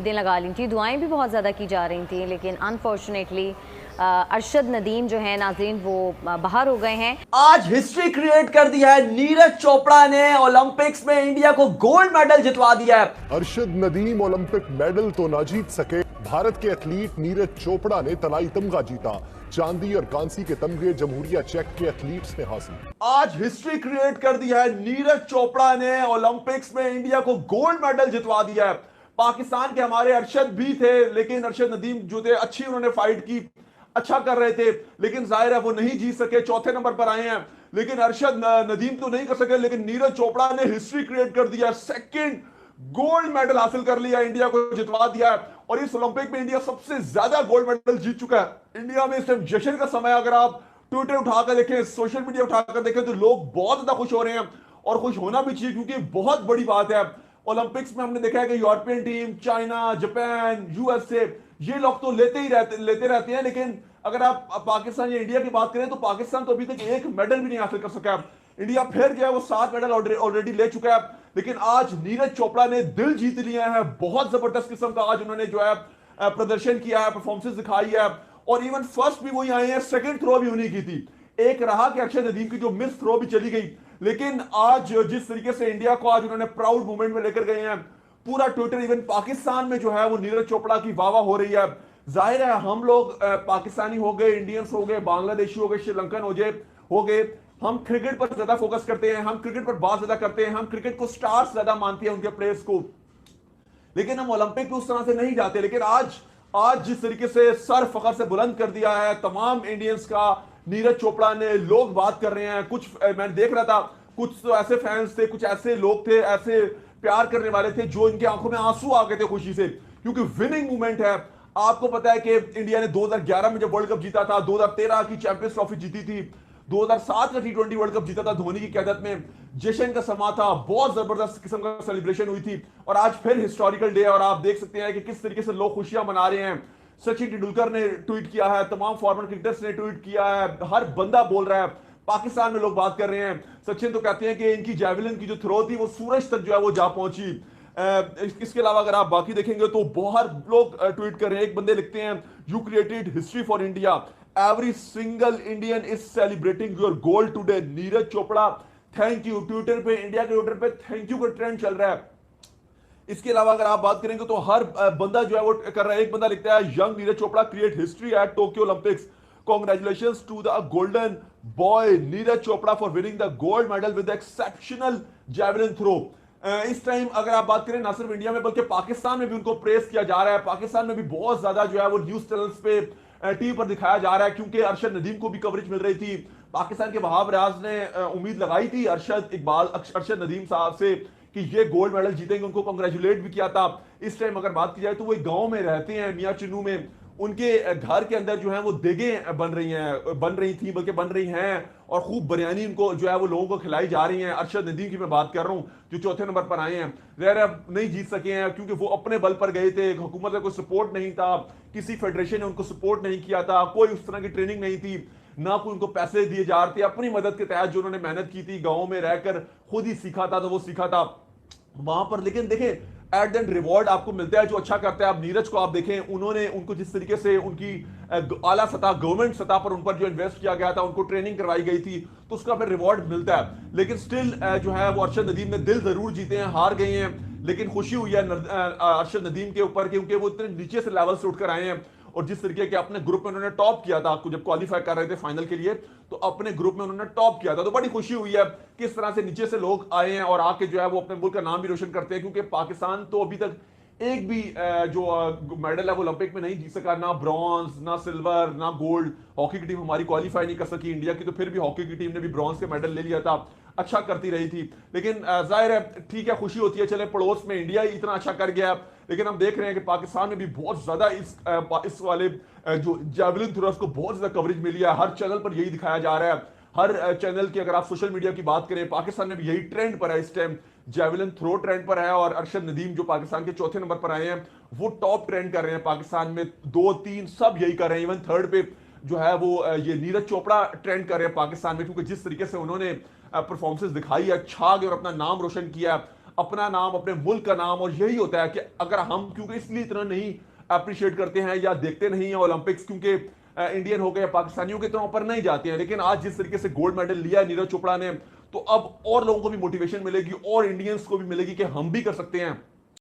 उम्मीदें लगा ली थी, दुआएं भी बहुत ज़्यादा की जा रही थी, लेकिन अनफॉर्चुनेटली अरशद नदीम जो है नाज़रीन वो बाहर हो गए हैं। आज हिस्ट्री क्रिएट कर दी है। नीरज चोपड़ा ने ओलंपिक्स में इंडिया को गोल्ड मेडल जितवा दिया है। अरशद नदीम ओलंपिक मेडल तो ना जीत सके, भारत के एथलीट नीरज चोपड़ा ने तलाई तमगा जीता। चांदी और कांसी के तमगे जमहूरिया चेक के एथलीट्स ने हासिल। आज हिस्ट्री क्रिएट कर दी है। नीरज चोपड़ा ने ओलंपिक्स में इंडिया को गोल्ड मेडल जितवा दिया है। पाकिस्तान के हमारे अरशद भी थे, लेकिन अरशद नदीम जो थे अच्छी उन्होंने फाइट की, अच्छा कर रहे थे, लेकिन जाहिर है वो नहीं जीत सके, चौथे नंबर पर आए हैं। लेकिन अरशद नदीम तो नहीं कर सके, लेकिन नीरज चोपड़ा ने हिस्ट्री क्रिएट कर दिया। सेकंड गोल्ड मेडल हासिल कर लिया, इंडिया को जितवा दिया है। और इस ओलंपिक में इंडिया सबसे ज्यादा गोल्ड मेडल जीत चुका है। इंडिया में इस टाइम जश्न का समय, अगर आप ट्विटर उठाकर देखें, सोशल मीडिया उठाकर देखें, तो लोग बहुत ज्यादा खुश हो रहे हैं और खुश होना भी चाहिए, क्योंकि बहुत बड़ी बात है। ओलंपिक्स में हमने देखा है कि European team, China, Japan, USA, ये लोग तो लेते रहते हैं, लेकिन अगर आप पाकिस्तान या इंडिया की बात करें तो पाकिस्तान तो अभी तक एक मेडल भी नहीं हासिल कर सका। इंडिया फिर जो है वो 7 मेडल ऑलरेडी ले चुका है। लेकिन आज नीरज चोपड़ा ने दिल जीत लिया है। बहुत जबरदस्त किस्म का आज उन्होंने जो है प्रदर्शन किया है, परफॉर्मेंस दिखाई है। और इवन फर्स्ट भी वही आए हैं, सेकंड थ्रो भी उन्हीं की थी। एक रहा कि अरशद नदीम की जो मिस थ्रो भी चली गई, लेकिन आज जिस तरीके से इंडिया को आज उन्होंने प्राउड मोमेंट में लेकर गए हैं, पूरा ट्विटर, इवन पाकिस्तान में जो है वो नीरज चोपड़ा की वाह हो रही है। जाहिर है हम लोग पाकिस्तानी हो गए, इंडियंस हो गए, बांग्लादेशी हो गए, श्रीलंकन हो गए, हम क्रिकेट पर ज्यादा फोकस करते हैं, हम क्रिकेट पर बात ज्यादा करते हैं, हम क्रिकेट को स्टार्स ज्यादा मानते हैं, उनके प्लेयर्स को, लेकिन हम ओलंपिक को उस तरह से नहीं जाते। लेकिन आज जिस तरीके से सर फखर से बुलंद कर दिया है तमाम इंडियंस का नीरज चोपड़ा ने, लोग बात कर रहे हैं। कुछ मैं देख रहा था, कुछ तो ऐसे फैंस थे, कुछ ऐसे लोग थे, ऐसे प्यार करने वाले थे जो इनकी आंखों में आंसू आ गए थे खुशी से, क्योंकि विनिंग मूवमेंट है। आपको पता है कि इंडिया ने 2011 में जब वर्ल्ड कप जीता था, 2013 की चैंपियंस ट्रॉफी जीती थी, 2007 का T20 वर्ल्ड कप जीता था धोनी की क़यादत में, जश्न का समा था, बहुत जबरदस्त किस्म का सेलिब्रेशन हुई थी। और आज फिर हिस्टोरिकल डे है और आप देख सकते हैं कि किस तरीके से लोग खुशियां मना रहे हैं। सचिन तेंदुलकर ने ट्वीट किया है, तमाम फॉर्मर क्रिकेटर्स ने ट्वीट किया है, हर बंदा बोल रहा है। पाकिस्तान में लोग बात कर रहे हैं। सचिन तो कहते हैं कि इनकी जैवलिन की जो थ्रो थी वो सूरज तक जो है वो जा पहुंची। इसके अलावा अगर आप बाकी देखेंगे तो बहुत लोग ट्वीट कर रहे हैं। एक बंदे लिखते हैं, you created history for India, every single Indian is celebrating your gold today, Neeraj Chopra thank you. Twitter पे, इंडिया के ट्विटर पे थैंक यू का ट्रेंड चल रहा है। इसके अलावा अगर आप बात करेंगे तो हर बंदा जो है वो कर रहा है। एक बंदा लिखता है, young Neeraj Chopra create history at Tokyo Olympics, congratulations to the golden boy Neeraj Chopra for winning the gold medal with exceptional javelin throw. इस टाइम अगर आप बात करें ना सिर्फ इंडिया में बल्कि पाकिस्तान में भी उनको प्रेस किया जा रहा है। पाकिस्तान में भी बहुत ज्यादा जो है वो न्यूज चैनल्स पे, टीवी पर दिखाया जा रहा है, क्योंकि अरशद नदीम को भी कवरेज मिल रही थी। पाकिस्तान के वहाब रियाज ने उम्मीद लगाई थी अरशद नदीम साहब से कि ये गोल्ड मेडल जीतेंगे, उनको कांग्रेचुलेट भी किया था। इस टाइम अगर बात की जाए तो वो एक गांव में रहते हैं, मियां चिन्नू में। उनके घर के अंदर जो है वो देगें बन रही थी, बल्कि बन रही हैं, और खूब बिरयानी उनको जो है वो लोगों को खिलाई जा रही है। अरशद नदीम की मैं बात कर रहा हूं जो चौथे नंबर पर आए हैं। ज़ाहिर अब नहीं जीत सके हैं क्योंकि वो अपने बल पर गए थे, हुकूमत का कोई सपोर्ट नहीं था, किसी फेडरेशन ने उनको सपोर्ट नहीं किया था, कोई उस तरह की ट्रेनिंग नहीं थी, ना कोई उनको पैसे दिए जा रहे थे। अपनी मदद के तहत जो उन्होंने मेहनत की थी, गाँव में रहकर खुद ही सीखा था, तो वो सीखा था वहां पर। लेकिन देखें एट द एंड रिवॉर्ड आपको मिलता है जो अच्छा करता है। आप नीरज को आप देखें, उनको जिस तरीके से उनकी आला सतह, गवर्नमेंट सतह पर उन पर जो इन्वेस्ट किया गया था, उनको ट्रेनिंग करवाई गई थी, तो उसका फिर रिवॉर्ड मिलता है। लेकिन स्टिल जो है वो अरशद नदीम ने दिल जरूर जीते हैं, हार गए हैं, लेकिन खुशी हुई है अरशद नदीम के ऊपर, क्योंकि वो इतने नीचे से लेवल से उठकर आए हैं। और जिस तरीके के अपने ग्रुप में उन्होंने टॉप किया था, जब क्वालिफाई कर रहे थे फाइनल के लिए, तो अपने ग्रुप में उन्होंने टॉप किया था। तो बड़ी खुशी हुई है किस तरह से नीचे से लोग आए हैं और आके जो है वो अपने मुल्क का नाम भी रोशन करते हैं, क्योंकि पाकिस्तान तो अभी तक एक भी जो मेडल है वो ओलंपिक में नहीं जीत सका, ना ब्रॉन्ज, ना सिल्वर, ना गोल्ड। हॉकी की टीम हमारी क्वालिफाई नहीं कर सकी इंडिया की, तो फिर भी हॉकी की टीम ने भी ब्रॉन्ज के मेडल ले लिया था, अच्छा करती रही थी। लेकिन जाहिर है ठीक है, खुशी होती है, चले पड़ोस में इंडिया ही इतना अच्छा कर गया। लेकिन हम देख रहे हैं कि पाकिस्तान में भी बहुत ज्यादा इस वाले जो जैवलिन थ्रोअर्स को बहुत ज्यादा कवरेज मिली है। हर चैनल पर यही दिखाया जा रहा है, हर चैनल की अगर आप सोशल मीडिया की बात करें, पाकिस्तान में भी यही ट्रेंड पर है इस टाइम, जैवलिन थ्रो ट्रेंड पर है। और अरशद नदीम जो पाकिस्तान के चौथे नंबर पर आए हैं, वो टॉप ट्रेंड कर रहे हैं पाकिस्तान में, 2, 3 सब यही कर रहे हैं। इवन थर्ड पे जो है वो ये नीरज चोपड़ा ट्रेंड कर रहे हैं पाकिस्तान में, क्योंकि जिस तरीके से उन्होंने परफॉर्मेंसेस दिखाई है, छा गए और अपना नाम रोशन किया। अपना नाम, अपने मुल्क का नाम। और यही होता है कि अगर हम, क्योंकि इसलिए इतना नहीं अप्रिशिएट करते हैं या देखते नहीं है ओलंपिक्स, क्योंकि इंडियन हो गए, पाकिस्तानियों के तरह ऊपर नहीं जाते हैं, लेकिन आज जिस तरीके से गोल्ड मेडल लिया नीरज चोपड़ा ने, तो अब और लोगों को भी मोटिवेशन मिलेगी और इंडियंस को भी मिलेगी कि हम भी कर सकते हैं।